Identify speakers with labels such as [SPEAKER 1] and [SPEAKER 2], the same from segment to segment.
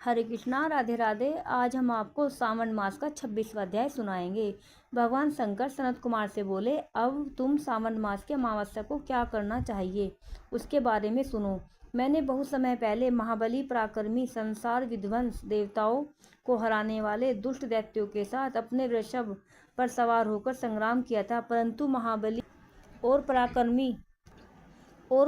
[SPEAKER 1] हरे कृष्णा, राधे राधे। आज हम आपको सावन मास का 26वां अध्याय सुनाएंगे। भगवान शंकर सनत कुमार से बोले, अब तुम सावन मास के अमावस्या को क्या करना चाहिए उसके बारे में सुनो। मैंने बहुत समय पहले महाबली पराक्रमी संसार विध्वंस देवताओं को हराने वाले दुष्ट दैत्यों के साथ अपने वृषभ पर सवार होकर संग्राम किया था, परंतु महाबली और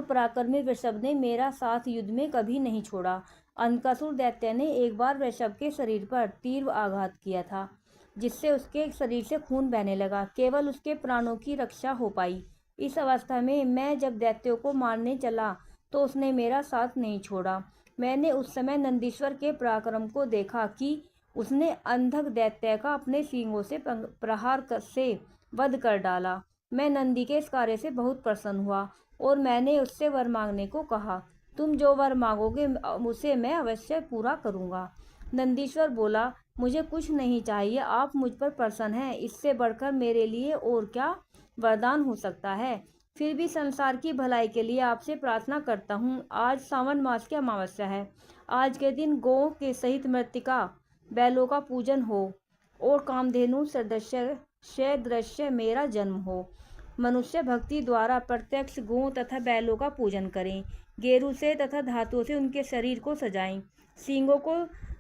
[SPEAKER 1] पराक्रमी वृषभ ने मेरा साथ युद्ध में कभी नहीं छोड़ा। अंकासुर दैत्य ने एक बार वृषभ के शरीर पर तीव्र आघात किया था, जिससे उसके शरीर से खून बहने लगा। केवल उसके प्राणों की रक्षा हो पाई। इस अवस्था में मैं जब दैत्यों को मारने चला तो उसने मेरा साथ नहीं छोड़ा। मैंने उस समय नंदीश्वर के पराक्रम को देखा कि उसने अंधक दैत्य का अपने सींगों से प्रहार से वध कर डाला। मैं नंदी के इस कार्य से बहुत प्रसन्न हुआ और मैंने उससे वर मांगने को कहा। तुम जो वर मांगोगे उसे मैं अवश्य पूरा करूंगा। नंदीश्वर बोला, मुझे कुछ नहीं चाहिए, आप मुझ पर प्रसन्न हैं, इससे बढ़कर मेरे लिए और क्या वरदान हो सकता है। फिर भी संसार की भलाई के लिए आपसे प्रार्थना करता हूँ। आज सावन मास की अमावस्या है। आज के दिन गौ के सहित मृत्तिका बैलों का पूजन हो और कामधेनु सदृश्य मेरा जन्म हो। मनुष्य भक्ति द्वारा प्रत्यक्ष गौ तथा बैलों का पूजन करें। गेरू से तथा धातुओं से उनके शरीर को सजाएं। सींगों को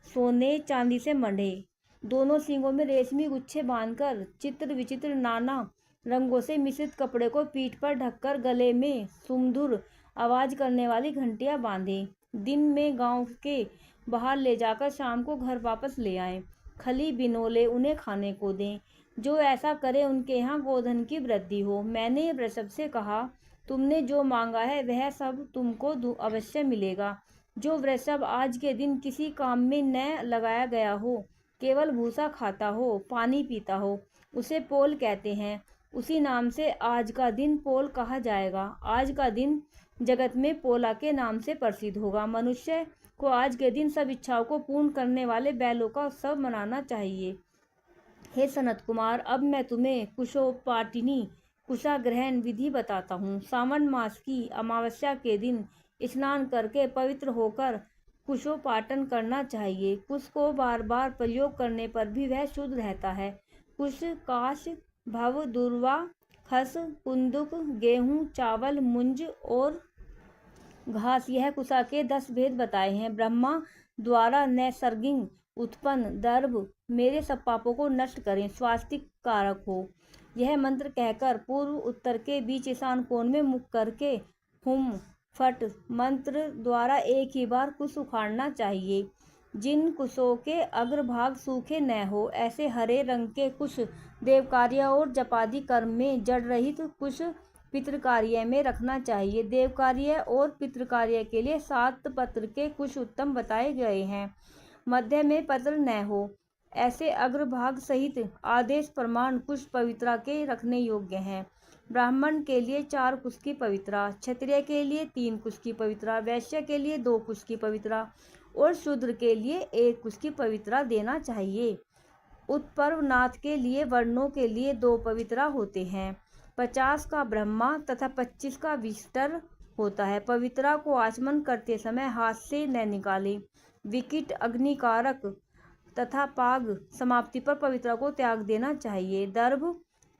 [SPEAKER 1] सोने चांदी से मढ़े। दोनों सींगों में रेशमी गुच्छे बांधकर चित्र विचित्र नाना रंगों से मिश्रित कपड़े को पीठ पर ढककर गले में सुमधुर आवाज करने वाली घंटियां बांधें। दिन में गांव के बाहर ले जाकर शाम को घर वापस ले आएं। खली बिनोले उन्हें खाने को दें। जो ऐसा करे उनके यहाँ गोधन की वृद्धि हो। मैंने वृषभ से कहा, तुमने जो मांगा है वह सब तुमको अवश्य मिलेगा। जो वृषभ आज के दिन किसी काम में न लगाया गया हो, केवल भूसा खाता हो, पानी पीता हो, उसे पोल कहते हैं। उसी नाम से आज का दिन पोल कहा जाएगा। आज का दिन जगत में पोला के नाम से प्रसिद्ध होगा। मनुष्य को आज के दिन सब इच्छाओं को पूर्ण करने वाले बैलों का उत्सव मनाना चाहिए। हे सनत कुमार, अब मैं तुम्हें कुशोपाटिनी कुशाग्रहण विधि बताता हूँ। सावन मास की अमावस्या के दिन स्नान करके पवित्र होकर कुशोपाटन करना चाहिए। कुश को बार बार प्रयोग करने पर भी वह शुद्ध रहता है। कुश, काश, भव, दुर्वा, खस, कुंदुक, गेहूं, चावल, मुंज और घास, यह कुशा के 10 भेद बताए हैं। ब्रह्मा द्वारा नैसर्गिक उत्पन्न दर्भ मेरे सब पापों को नष्ट करें, स्वास्तिक कारक हो। यह मंत्र कहकर पूर्व उत्तर के बीच ईशान कोण में मुख करके हुम फट मंत्र द्वारा एक ही बार कुश उखाड़ना चाहिए। जिन कुशों के अग्रभाग सूखे न हो, ऐसे हरे रंग के कुश देव कार्य और जपादि कर्म में जड़ रहित कुश पितृ कार्य में रखना चाहिए। देव कार्य और पितृ कार्य के लिए 7 पत्र के कुश उत्तम बताए गए हैं। मध्य में पत्र न हो, ऐसे अग्रभाग सहित आदेश प्रमाण कुश पवित्रा के रखने योग्य हैं। ब्राह्मण के लिए 4 कुश की पवित्रा, क्षत्रिय के लिए 3 कुश की पवित्रा, वैश्य के लिए 2 कुश की पवित्रा और शूद्र के लिए 1 कुश की पवित्रा देना चाहिए। उत्पर्वनाथ के लिए वर्णों के लिए 2 पवित्रा होते हैं। 50 का ब्रह्मा तथा 25 का विष्टर होता है। पवित्रा को आचमन करते समय हाथ से न निकालें। विकिट, अग्निकारक तथा पाग समाप्ति पर पवित्रा को त्याग देना चाहिए। दर्भ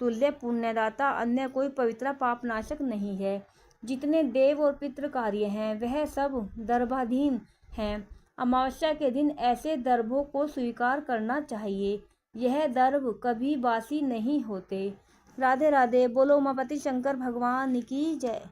[SPEAKER 1] तुल्य पुण्यदाता अन्य कोई पवित्रा पापनाशक नहीं है। जितने देव और पितृ कार्य हैं वह सब दर्भाधीन हैं। अमावस्या के दिन ऐसे दर्भों को स्वीकार करना चाहिए। यह दर्भ कभी बासी नहीं होते। राधे राधे। बोलो उमापति शंकर भगवान की जय।